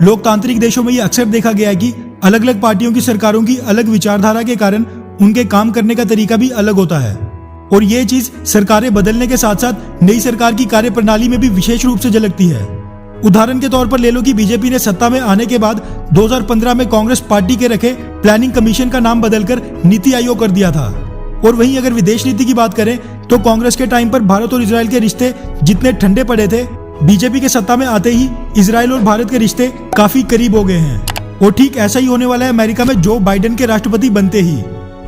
लोकतांत्रिक देशों में ये अक्सर देखा गया है कि अलग अलग पार्टियों की सरकारों की अलग विचारधारा के कारण उनके काम करने का तरीका भी अलग होता है और ये चीज सरकारें बदलने के साथ साथ नई सरकार की कार्यप्रणाली में भी विशेष रूप से झलकती है। उदाहरण के तौर पर ले लो कि बीजेपी ने सत्ता में आने के बाद 2015 में कांग्रेस पार्टी के रखे प्लानिंग कमीशन का नाम बदलकर नीति आयोग कर दिया था। और वहीं अगर विदेश नीति की बात करें तो कांग्रेस के टाइम पर भारत और इजराइल के रिश्ते जितने ठंडे पड़े थे, बीजेपी के सत्ता में आते ही इजराइल और भारत के रिश्ते काफी करीब हो गए हैं। और ठीक ऐसा ही होने वाला है अमेरिका में जो बाइडेन के राष्ट्रपति बनते ही,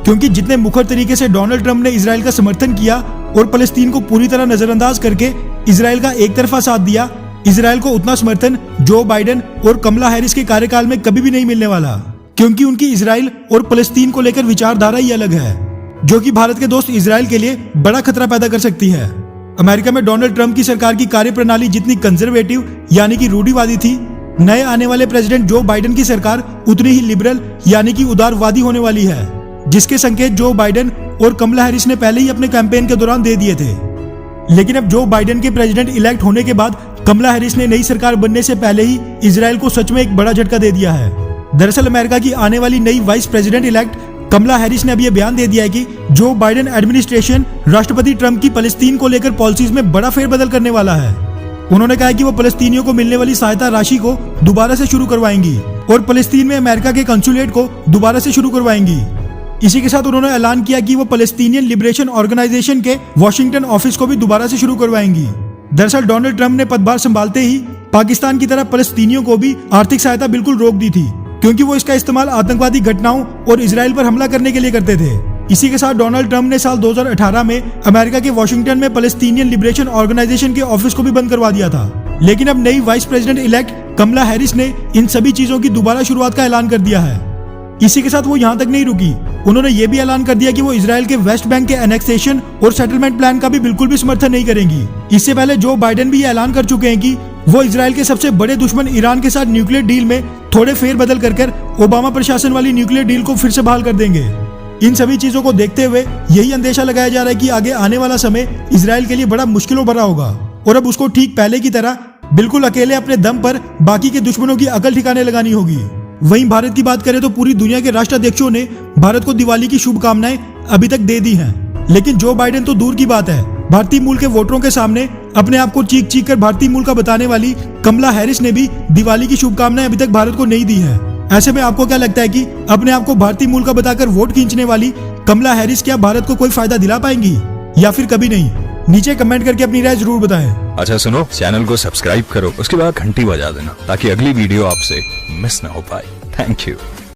क्योंकि जितने मुखर तरीके से डोनाल्ड ट्रंप ने इजराइल का समर्थन किया और फलस्तीन को पूरी तरह नजरअंदाज करके इजराइल का एक तरफा साथ दिया, इजराइल को उतना समर्थन जो बाइडेन और कमला हैरिस के कार्यकाल में कभी भी नहीं मिलने वाला, क्योंकि उनकी इजराइल और फलस्तीन को लेकर विचारधारा ही अलग है, जो कि भारत के दोस्त इजराइल के लिए बड़ा खतरा पैदा कर सकती है। अमेरिका में डोनाल्ड ट्रंप की सरकार की कार्यप्रणाली जितनी कंजर्वेटिव यानी कि रूढ़िवादी थी, नए आने वाले प्रेसिडेंट जो बाइडेन की सरकार उतनी ही लिबरल यानी कि उदारवादी होने वाली है, जिसके संकेत जो बाइडेन और कमला हैरिस ने पहले ही अपने कैंपेन के दौरान दे दिए थे। लेकिन अब जो बाइडेन के प्रेसिडेंट इलेक्ट होने के बाद कमला हैरिस ने नई सरकार बनने से पहले ही इजराइल को सच में एक बड़ा झटका दे दिया है। दरअसल अमेरिका की आने वाली नई वाइस प्रेसिडेंट इलेक्ट कमला हैरिस ने अब यह बयान दे दिया है कि जो बाइडेन एडमिनिस्ट्रेशन राष्ट्रपति ट्रंप की फलस्तीन को लेकर पॉलिसीज में बड़ा फेरबदल करने वाला है। उन्होंने कहा है कि वो फलस्तीनियों को मिलने वाली सहायता राशि को दोबारा से शुरू करवाएंगी और फलस्तीन में अमेरिका के कंसुलेट को दोबारा से शुरू करवाएंगी। इसी के साथ उन्होंने ऐलान किया कि वो फलस्तीनियन लिबरेशन ऑर्गेनाइजेशन के वॉशिंगटन ऑफिस को भी दोबारा से शुरू करवाएंगी। दरअसल डोनाल्ड ट्रंप ने पदभार संभालते ही पाकिस्तान की तरह फलस्तीनियों को भी आर्थिक सहायता बिल्कुल रोक दी थी, क्योंकि वो इसका इस्तेमाल आतंकवादी घटनाओं और इजराइल पर हमला करने के लिए करते थे। इसी के साथ डोनाल्ड ट्रंप ने साल 2018 में अमेरिका के वॉशिंगटन में फलस्तीनियन लिबरेशन ऑर्गेनाइजेशन के ऑफिस को भी बंद करवा दिया था। लेकिन अब नई वाइस प्रेसिडेंट इलेक्ट कमला हैरिस ने इन सभी चीजों की दोबारा शुरुआत का ऐलान कर दिया है। इसी के साथ वो यहाँ तक नहीं रुकी, उन्होंने ये भी ऐलान कर दिया कि वो इजराइल के वेस्ट बैंक के एनेक्सेशन और सेटलमेंट प्लान का भी बिल्कुल भी समर्थन नहीं करेंगी। इससे पहले जो बाइडेन भी ये ऐलान कर चुके हैं कि वो इजराइल के सबसे बड़े दुश्मन ईरान के साथ न्यूक्लियर डील में थोड़े फेरबदल कर ओबामा प्रशासन वाली न्यूक्लियर डील को फिर से बहाल कर देंगे। इन सभी चीजों को देखते हुए यही अंदेशा लगाया जा रहा है कि आगे आने वाला समय इजराइल के लिए बड़ा मुश्किलों भरा होगा और अब उसको ठीक पहले की तरह बिल्कुल अकेले अपने दम पर बाकी के दुश्मनों की अकल ठिकाने लगानी होगी। वहीं भारत की बात करें तो पूरी दुनिया के राष्ट्राध्यक्षों ने भारत को दिवाली की शुभकामनाएं अभी तक दे दी हैं, लेकिन जो बाइडेन तो दूर की बात है, भारतीय मूल के वोटरों के सामने अपने आप को चीख चीख कर भारतीय मूल का बताने वाली कमला हैरिस ने भी दिवाली की शुभकामनाएं अभी तक भारत को नहीं दी है। ऐसे में आपको क्या लगता है कि अपने आप को भारतीय मूल का बताकर वोट खींचने वाली कमला हैरिस क्या भारत को कोई फायदा दिला पाएंगी या फिर कभी नहीं? नीचे कमेंट करके अपनी राय जरूर बताएं। अच्छा सुनो, चैनल को सब्सक्राइब करो, उसके बाद घंटी बजा देना ताकि अगली वीडियो आपसे मिस ना हो पाए। Thank you.